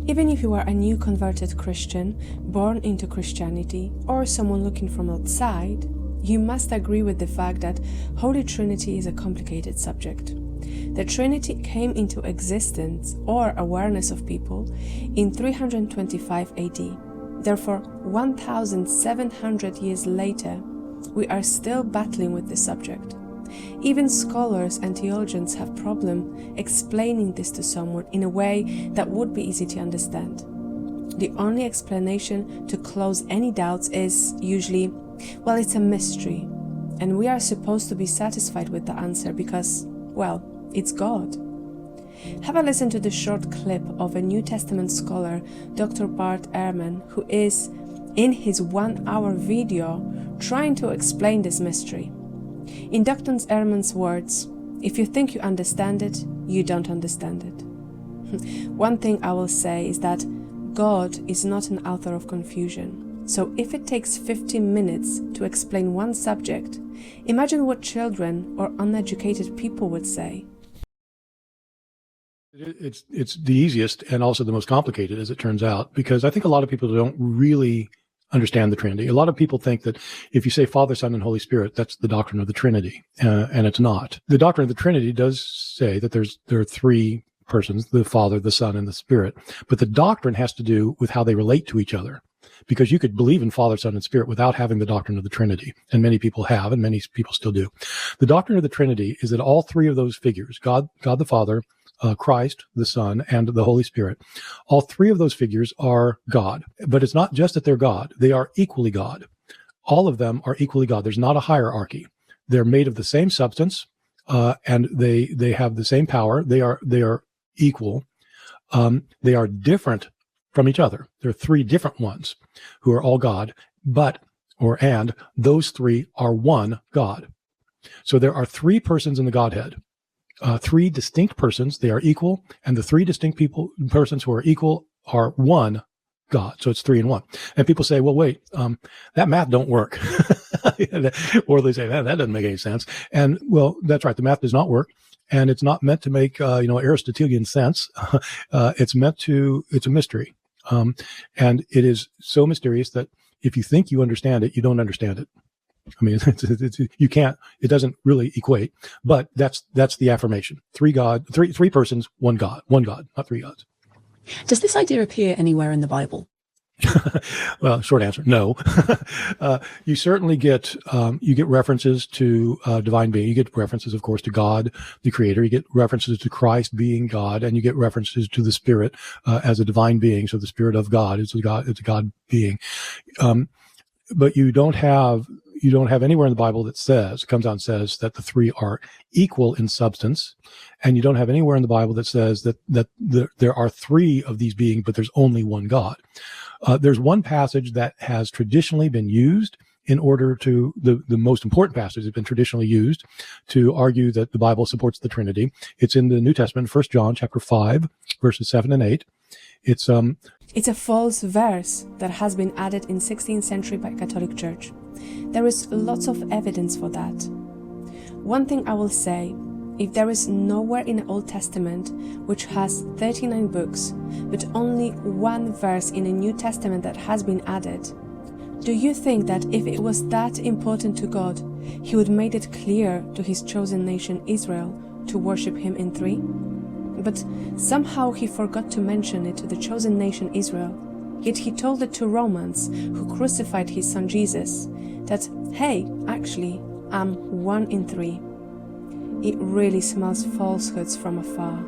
Even if you are a new converted Christian, born into Christianity, or someone looking from outside, you must agree with the fact that Holy Trinity is a complicated subject. The Trinity came into existence or awareness of people in 325 AD. Therefore, 1,700 years later, we are still battling with the subject. Even scholars and theologians have problem explaining this to someone in a way that would be easy to understand. The only explanation to close any doubts is usually, well, it's a mystery, and we are supposed to be satisfied with the answer because, well, it's God. Have a listen to the short clip of a New Testament scholar, Dr. Bart Ehrman, who is, in his 1-hour video, trying to explain this mystery. In Dr. Ehrman's words, if you think you understand it, you don't understand it. One thing I will say is that God is not an author of confusion. So if it takes 15 minutes to explain one subject, imagine what children or uneducated people would say. It's the easiest and also the most complicated, as it turns out, because I think a lot of people don't really understand the Trinity. A lot of people think that if you say Father, Son, and Holy Spirit, that's the doctrine of the Trinity, and it's not. The doctrine of the Trinity does say that there are three persons, the Father, the Son, and the Spirit, but the doctrine has to do with how they relate to each other, because you could believe in Father, Son, and Spirit without having the doctrine of the Trinity, and many people have, and many people still do. The doctrine of the Trinity is that all three of those figures, God the Father, Christ, the Son, and the Holy Spirit, all three of those figures are God. But it's not just that they're God. They are equally God. All of them are equally God. There's not a hierarchy. They're made of the same substance, and they have the same power. They are equal. They are different from each other. There are three different ones who are all God, and those three are one God. So there are three persons in the Godhead. Three distinct persons, they are equal, and the three distinct persons who are equal are one God. So it's 3 in 1. And people say, well, wait, that math don't work. Or they say, man, that doesn't make any sense. And well, that's right. The math does not work. And it's not meant to make, Aristotelian sense. It's a mystery. And it is so mysterious that if you think you understand it, you don't understand it. I mean, you can't, it doesn't really equate, but that's the affirmation. Three persons, one God, not three gods. Does this idea appear anywhere in the Bible? Well, short answer, no. You certainly get references to divine being. You get references, of course, to God, the Creator. You get references to Christ being God, and you get references to the Spirit as a divine being. So the Spirit of God is a God being. But you don't have anywhere in the Bible that comes out and says that the three are equal in substance, and you don't have anywhere in the Bible that says that there are three of these beings, but there's only one God. There's one passage that has traditionally been used in order to, the most important passage has been traditionally used to argue that the Bible supports the Trinity. It's in the New Testament, 1 John chapter 5, verses 7 and 8. It's a false verse that has been added in 16th century by Catholic Church. There is lots of evidence for that. One thing I will say, if there is nowhere in the Old Testament which has 39 books, but only one verse in the New Testament that has been added, do you think that if it was that important to God, He would made it clear to His chosen nation Israel to worship Him in three? But somehow He forgot to mention it to the chosen nation Israel. Yet He told it to Romans, who crucified His Son Jesus, that, hey, actually, I'm 1 in 3. It really smells falsehoods from afar.